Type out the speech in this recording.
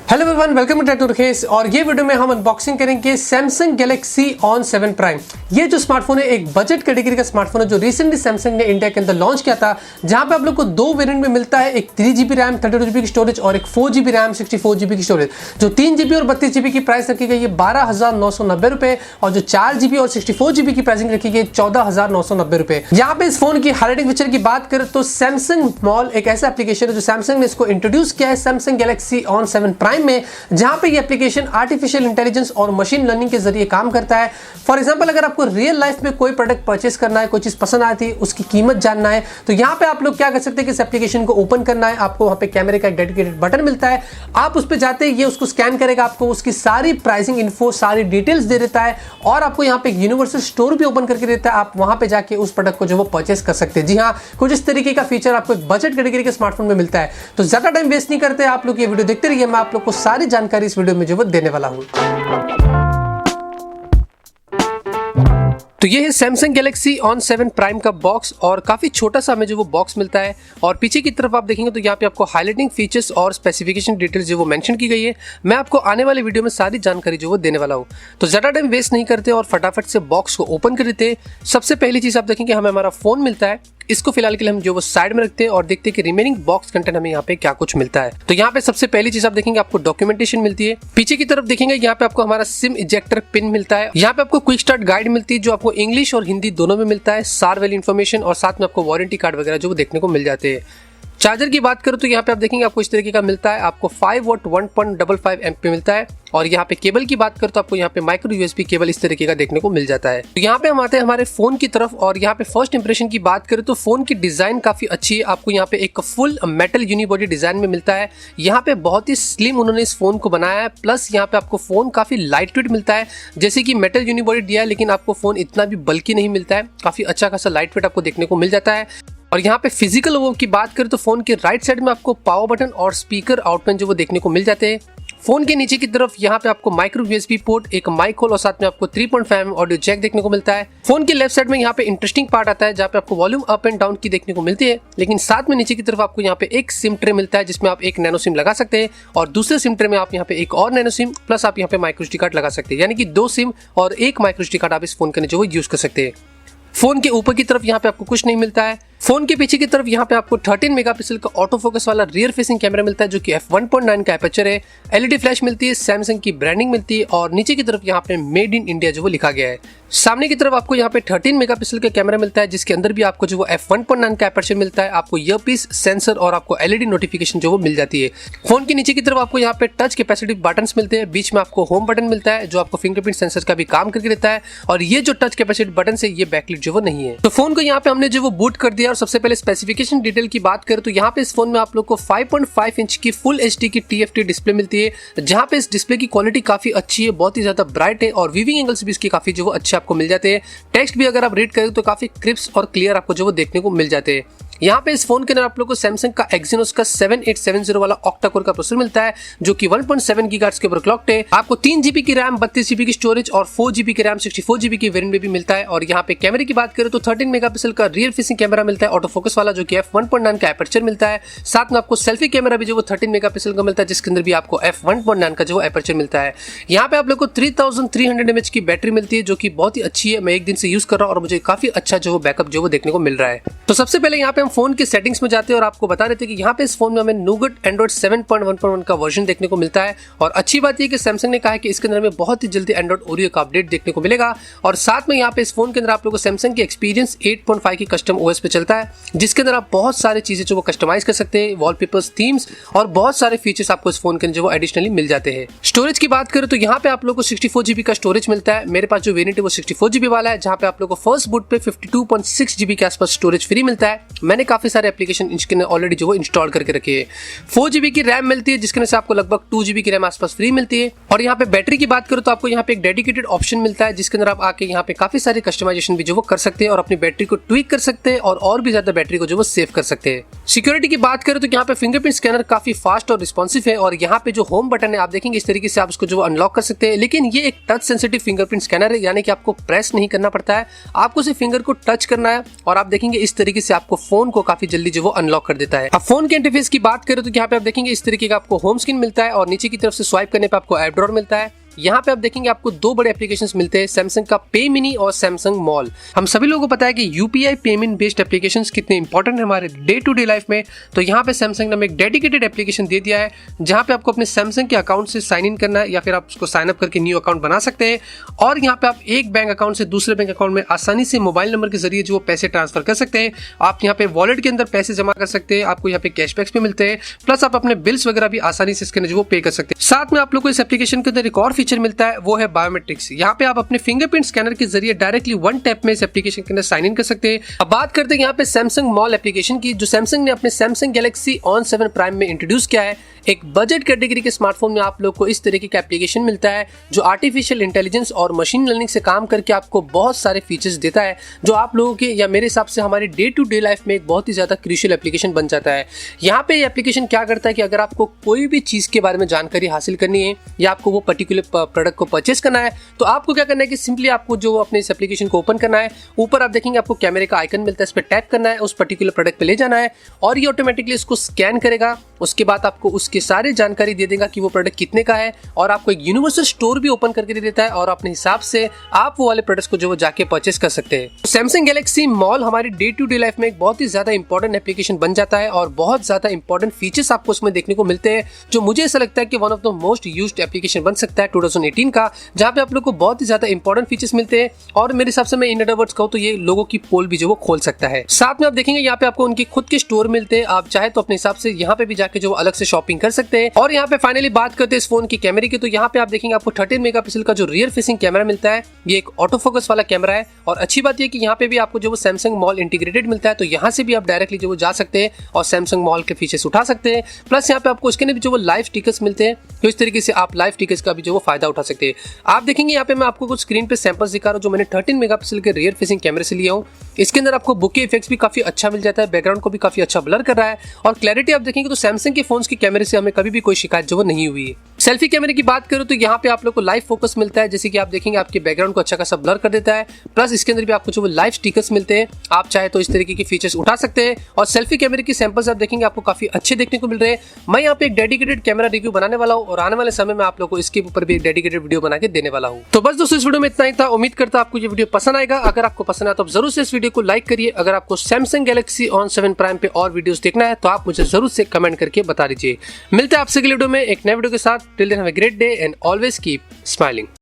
Hello everyone, welcome to Techno Ruhez. और ये video में हम अनबॉक्सिंग करेंगे सैमसंग गैलेक्सी On7 प्राइम। ये जो स्मार्टफोन है एक बजट कैटेगरी का स्मार्टफोन है जो रिसेंटली सैमसंग ने इंडिया के अंदर लॉन्च किया था, जहां पे आप लोग को दो वेरिएंट में मिलता है, एक 3GB रैम 32GB की स्टोरेज और एक 4GB रैम 64GB की स्टोरेज। जो 3GB और 32GB की प्राइस रखी गई है 12,990 रुपए और जो 4GB और 64GB की प्राइसिंग रखी गई 14,990 रुपए। यहाँ पे इस फोन की हाईलाइटिंग फीचर की बात करें तो सैमसंग मॉल एक ऐसा एप्लीकेशन है जो सैमसंग ने इसको इंट्रोड्यूस किया है सैमसंग गैलेक्सी On7 प्राइम में, जहां पे ये एप्लीकेशन आर्टिफिशियल इंटेलिजेंस और मशीन लर्निंग के जरिए काम करता है। फॉर एग्जांपल, अगर आपको रियल लाइफ में कोई प्रोडक्ट परचेस करना है, कोई चीज पसंद आती है, उसकी कीमत जानना है, तो यहां पे आप लोग क्या कर सकते हैं कि इस एप्लीकेशन को ओपन करना है। आपको वहां पे कैमरे का एक डेडिकेटेड बटन मिलता है, आप उस पर जाते हैं, ये उसको स्कैन करेगा, आपको उसकी सारी प्राइसिंग इन्फो, सारी डिटेल्स दे देता है और आपको यहाँ पे एक यूनिवर्सल स्टोर भी ओपन करके देता है। आप वहां पे जाके उस प्रोडक्ट को जो वो परचेस कर सकते हैं। जी हाँ, कुछ इस तरीके का फीचर आपको एक बजट कैटेगरी के स्मार्टफोन में मिलता है। तो ज्यादा टाइम वेस्ट नहीं करते, आप लोग ये वीडियो देखते रहिए। मैं आप लोग को सारी जानकारी इस वीडियो में जो वो देने वाला हूं। तो ये है सैमसंग गैलेक्सी On7 प्राइम का बॉक्स और काफी छोटा सा हमें जो वो बॉक्स मिलता है। और पीछे की तरफ आप देखेंगे तो यहाँ पे आपको हाईलाइटिंग फीचर्स और स्पेसिफिकेशन डिटेल्स जो वो मेंशन की गई है। मैं आपको आने वाले वीडियो में सारी जानकारी जो वो देने वाला हूँ। तो ज्यादा टाइम वेस्ट नहीं करते और फटाफट से बॉक्स को ओपन कर देते। सबसे पहली चीज आप देखेंगे हमें हमारा फोन मिलता है। इसको फिलहाल के लिए हम जो वो साइड में रखते हैं और देखते हैं कि रिमेनिंग बॉक्स कंटेंट हमें यहाँ पे क्या कुछ मिलता है। तो यहाँ पे सबसे पहली चीज आप देखेंगे आपको डॉक्यूमेंटेशन मिलती है। पीछे की तरफ देखेंगे यहाँ पे आपको हमारा सिम इजेक्टर पिन मिलता है। यहाँ पे आपको क्विक स्टार्ट गाइड मिलती है जो आपको इंग्लिश और हिंदी दोनों में मिलता है, सार वाली इन्फॉर्मेशन और साथ में आपको वारंटी कार्ड वगैरह जो वो देखने को मिल जाते हैं। चार्जर की बात करूं तो यहाँ पे आप देखेंगे आपको इस तरीके का मिलता है, आपको 5W 1.55 एम्प मिलता है। और यहाँ पे केबल की बात करूं तो आपको यहाँ पे माइक्रो USB केबल इस तरीके का देखने को मिल जाता है। तो यहाँ पे हम आते हैं हमारे फोन की तरफ और यहाँ पे फर्स्ट इंप्रेशन की बात करें तो फोन की डिजाइन काफी अच्छी है। आपको यहाँ पे एक फुल मेटल यूनिबॉडी डिजाइन में मिलता है। यहाँ पे बहुत ही स्लिम उन्होंने इस फोन को बनाया है, प्लस यहाँ पे आपको फोन काफी लाइट वेट मिलता है। जैसे कि मेटल यूनिबॉडी दिया है लेकिन आपको फोन इतना भी बल्कि नहीं मिलता है, काफी अच्छा खासा लाइट वेट आपको देखने को मिल जाता है। और यहाँ पे फिजिकल वो की बात करें तो फोन के राइट साइड में आपको पावर बटन और स्पीकर आउटपिन जो वो देखने को मिल जाते हैं। फोन के नीचे की तरफ यहाँ पे आपको माइक्रो USB पोर्ट, एक माइक होल और साथ में आपको 3.5mm ऑडियो जैक देखने को मिलता है। फोन के लेफ्ट साइड में यहाँ पे इंटरेस्टिंग पार्ट आता है जहाँ पे आपको वॉल्यूम अप एंड डाउन की देखने को मिलती है, लेकिन साथ में नीचे की तरफ आपको यहाँ पे एक सिम ट्रे मिलता है जिसमें आप एक नैनो सिम लगा सकते हैं और दूसरे सिम ट्रे में आप यहाँ पे एक और नैनो सिम प्लस आप यहाँ पे माइक्रो SD कार्ड लगा सकते हैं, यानी कि 2 सिम और एक माइक्रो SD कार्ड आप इस फोन के नीचे वो यूज कर सकते हैं। फोन के ऊपर की तरफ यहाँ पे आपको कुछ नहीं मिलता है। फोन के पीछे की तरफ यहाँ पे आपको 13 मेगापिक्सल का ऑटो फोकस वाला रियर फेसिंग कैमरा मिलता है जो कि f1.9 का एपर्चर है। LED फ्लैश मिलती है, सैमसंग की ब्रांडिंग मिलती है और नीचे की तरफ यहाँ पे मेड इन इंडिया जो वो लिखा गया है। सामने की तरफ आपको यहाँ पे 13 मेगापिक्सल का कैमरा मिलता है जिसके अंदर भी आपको जो वो f1.9 का एपर्चर मिलता है। आपको ईयरपीस, सेंसर और आपको LED नोटिफिकेशन जो वो मिल जाती है। फोन के नीचे की तरफ आपको यहाँ पे टच कैपेसिटिव बटन मिलते हैं, बीच में आपको होम बटन मिलता है जो आपको फिंगरप्रिंट सेंसर का भी काम करके देता है। और ये जो टच कैपेसिटिव बटन है ये बैकलिट जो वो नहीं है। तो फोन को यहाँ पे हमने जो वो बूट कर दिया और सबसे पहले स्पेसिफिकेशन डिटेल की बात करें तो यहाँ पे इस फोन में आप लोग को 5.5 इंच की फुल HD की TFT डिस्प्ले मिलती है, जहाँ पे इस डिस्प्ले की क्वालिटी काफी अच्छी है, बहुत ही ज्यादा ब्राइट है और वीविंग एंगल्स भी इसके काफी जो वो अच्छे आपको मिल जाते हैं। टेक्स्ट भी अगर आप रीड करें तो काफी क्रिस्प और क्लियर आपको जो वो देखने को मिल जाते हैं। यहाँ पे इस फोन के अंदर आप लोग को सैमसंग का एक्सिनोस का 7870 वाला ऑक्टा कोर का प्रोसेसर मिलता है जो कि 1.7 गीगाहर्ट्ज के ऊपर क्लॉक्ड है। आपको 3GB की रैम, 32GB की स्टोरेज और 4GB की रैम 64GB की वेरिएंट में भी मिलता है। और यहाँ पे कैमरे की बात करें तो 13 मेगापिक्सल का रियर फेसिंग कैमरा मिलता है ऑटो फोकस वाला जो कि f1.9 का एपर्चर मिलता है। साथ में आपको सेल्फी कैमरा भी जो वो 13 मेगापिक्सल का मिलता है जिसके अंदर भी आपको f1.9 का जो एपर्चर मिलता है। यहाँ पे आप लोग को 3300 mAh की बैटरी मिलती है जो कि बहुत ही अच्छी है। मैं एक दिन से यूज कर रहा हूँ और मुझे काफी अच्छा जो वो बैकअप जो वो देखने को मिल रहा है। तो सबसे पहले यहाँ पे हम फोन के सेटिंग्स में जाते हैं और आपको बता देते हैं कि यहाँ पे इस फोन में हमें नूगट एंड्रॉइड 7.1.1 का वर्जन देखने को मिलता है। और अच्छी बात यह कि सैमसंग ने कहा है कि इसके अंदर हमें बहुत ही जल्दी एंड्रॉइड ओरियो का अपडेट देखने को मिलेगा। और साथ में यहाँ पे इस फोन के अंदर आप लोगों को सैमसंग की एक्सपीरियंस 8.5 की कस्टम OS पे चलता है जिसके अंदर आप बहुत सारी चीजें जो वो कस्टमाइज कर सकते हैं, वॉलपेपर्स, थीम्स और बहुत सारे फीचर्स आपको इस फोन के अंदर जो वो एडिशनली मिल जाते हैं। स्टोरेज की बात करें तो यहाँ पे आप लोग को 64GB का स्टोरेज मिलता है। मेरे पास जो वेरिएंट है वो 64GB वाला है, जहाँ पे आप लोग को फर्स्ट बूट पे 52.6GB के आसपास स्टोरेज फ्री मिलता है। मैंने काफी सारे एप्लीकेशन इसके अंदर ऑलरेडी जो वो इंस्टॉल करके रखे हैं। 4 GB की रैम मिलती है जिसके अंदर से आपको लगभग 2 GB की रैम आसपास फ्री मिलती है। और यहाँ पे बैटरी की बात करो तो आपको यहाँ पे एक डेडिकेटेड ऑप्शन मिलता है जिसके अंदर आप आके यहाँ पे काफी सारे कस्टमाइजेशन भी जो वो कर सकते हैं और अपनी बैटरी को ट्विक कर सकते हैं और भी ज्यादा बैटरी को जो वो सेव कर सकते हैं। सिक्योरिटी की बात करें तो यहाँ पे फिंगरप्रिंट स्कैनर काफी फास्ट और रिस्पॉन्सिव है और यहाँ पे जो होम बटन है आप देखेंगे इस तरीके से आप उसको जो अनलॉक कर सकते हैं। लेकिन ये एक टच सेंसिटिव फिंगरप्रिंट स्कैनर है, यानी कि आपको प्रेस नहीं करना पड़ता है, आपको सिर्फ फिंगर को टच करना है और आप देखेंगे इस तरीके से आपको फोन को काफी जल्दी जो वो अनलॉक कर देता है। अब फोन के इंटरफेस की बात करें तो यहाँ पे आप देखेंगे इस तरीके का आपको होम स्क्रीन मिलता है और नीचे की तरफ से स्वाइप करने पे आपको ऐप ड्रॉअर मिलता है। यहाँ पे आप देखेंगे आपको 2 बड़े एप्लीकेशंस मिलते हैं, सैमसंग का पे मिनी और सैमसंग मॉल। हम सभी लोगों को पता है कि यूपीआई पेमेंट बेस्ड एप्लीकेशंस कितने इंपॉर्टेंट है हमारे डे टू डे लाइफ में। तो यहाँ पे सैमसंग ने हमें एक डेडिकेटेड एप्लीकेशन दे दिया है जहाँ पे आपको अपने सैमसंग के अकाउंट से साइन इन करना है या फिर आप उसको साइन अप करके न्यू अकाउंट बना सकते हैं। और यहाँ पे आप एक बैंक अकाउंट से दूसरे बैंक अकाउंट में आसानी से मोबाइल नंबर के जरिए जो पैसे ट्रांसफर कर सकते हैं। आप यहाँ पे वॉलेट के अंदर पैसे जमा कर सकते हैं, आपको यहाँ पे कैशबैक्स भी मिलते हैं, प्लस आप अपने बिल्स वगैरह भी आसानी से इसके अंदर जो पे कर सकते हैं। साथ में आप लोग को इस एप्लीकेशन के अंदर एक और फीचर मिलता है, वो है बायोमेट्रिक्स। यहाँ पे आप अपने फिंगरप्रिंट स्कैनर के जरिए डायरेक्टली 1 टैप में इस एप्लीकेशन के अंदर साइन इन कर सकते हैं। अब बात करते हैं यहाँ पे सैमसंग मॉल एप्लीकेशन की, जो सैमसंग ने अपने सैमसंग गैलेक्सी On7 प्राइम में इंट्रोड्यूस किया है। एक बजट कैटेगरी के स्मार्टफोन में आप लोग को इस तरीके का एप्लीकेशन मिलता है जो आर्टिफिशियल इंटेलिजेंस और मशीन लर्निंग से काम करके आपको बहुत सारे फीचर्स देता है, जो आप लोगों के या मेरे हिसाब से हमारे डे टू डे लाइफ में एक बहुत ही ज्यादा क्रूशियल एप्लीकेशन बन जाता है। यहाँ पे ये एप्लीकेशन क्या करता है कि अगर आपको कोई भी चीज के बारे में जानकारी हासिल करनी है या आपको वो पर्टिकुलर प्रोडक्ट को परचेस करना है तो आपको क्या करना है कि सिंपली आपको जो अपने इस एप्लीकेशन को ओपन करना है, ऊपर आप देखेंगे आपको कैमरे का आइकन मिलता है, इस पर टैप करना है, उस पर्टिकुलर प्रोडक्ट पे ले जाना है और ये ऑटोमेटिकली इसको स्कैन करेगा। उसके बाद आपको उसकी सारी जानकारी दे देगा कि वो प्रोडक्ट कितने का है और आपको एक यूनिवर्सल स्टोर भी ओपन करके दे देता है और अपने हिसाब से आप वो वाले प्रोडक्ट्स को जो वो जाके परचेस कर सकते हैं। सैमसंग गैलेक्सी मॉल हमारी डे टू डे लाइफ में एक बहुत ही ज्यादा इंपॉर्टेंट एप्लीकेशन बन जाता है और बहुत ज्यादा इंपॉर्टेंट फीचर्स आपको उसमें देखने को मिलते हैं, जो मुझे ऐसा लगता है कि one of the most used application बन सकता है 2018 का, जहां पे आप लोग को बहुत ही ज्यादा इंपॉर्टेंट फीचर्स मिलते हैं। और मेरे हिसाब से मैं इन अदर वर्ड्स कहूं तो ये लोगों की पोल भी जो वो खोल सकता है। साथ में आप देखेंगे यहाँ पे आपको उनके खुद के स्टोर मिलते हैं, आप चाहे तो अपने हिसाब से यहाँ पे भी जाके जो अलग से शॉपिंग कर सकते हैं। और यहाँ पे फाइनली बात करते हैं इस फोन की कैमरे की, तो यहाँ पे आप देखेंगे आपको 13 मेगापिक्सल का जो रियर फेसिंग कैमरा मिलता है, ये एक ऑटो फोकस वाला कैमरा है। और अच्छी बात ये कि यहाँ पे भी आपको जो वो सैमसंग मॉल इंटीग्रेटेड मिलता है, तो यहाँ से भी आप डायरेक्टली जो वो जा सकते हैं और सैमसंग मॉल के फीचर्स उठा सकते हैं। प्लस यहाँ पे आपको इसके भी जो वो लाइव स्टिकर्स मिलते हैं, तो इस तरीके से आप लाइव स्टिकर्स का भी जो वो फायदा उठा सकते हैं। आप देखेंगे यहाँ पे मैं आपको कुछ स्क्रीन पे सैंपल्स दिखा रहा हूँ जो मैंने 13 मेगापिक्सल के रियर फेसिंग कैमरे से लिया हूँ। इसके अंदर आपको बुके इफेक्ट्स भी काफी अच्छा मिल जाता है, बैकग्राउंड को भी काफी अच्छा ब्लर कर रहा है और क्लैरिटी आप देखेंगे तो सैमसंग के फोन्स के कैमरे से हमें कभी भी कोई शिकायत जो वो नहीं हुई है। सेल्फी कैमरे की बात करूं तो यहाँ पे आप लोग को लाइव फोकस मिलता है, जैसे कि आप देखेंगे आपके बैकग्राउंड को अच्छा खासा ब्लर कर देता है। प्लस इसके अंदर भी आपको जो लाइव स्टिकर्स मिलते हैं, आप चाहे तो इस तरीके के फीचर्स उठा सकते हैं। और सेल्फी कैमरे की सैंपल्स आप देखेंगे आपको काफी अच्छे देखने को मिल रहे हैं। मैं यहाँ पे एक डेडिकेटेड कैमरा रिव्यू बनाने वाला हूँ और आने वाले समय में आप लोग को इसके ऊपर भी एक डेडिकेटेड वीडियो बना के देने वाला हूँ। तो बस दोस्तों इस वीडियो में इतना ही था। उम्मीद करता आपको ये वीडियो पसंद आएगा। अगर आपको पसंद आया तो जरूर से इस वीडियो को लाइक करिए। अगर आपको सैमसंग गैलेक्सी On7 प्राइम पे और वीडियोस देखना है तो आप मुझे जरूर से कमेंट करके बता दीजिए। मिलते हैं आपसे अगले वीडियो में एक नए वीडियो के साथ। Till then have a great day and always keep smiling.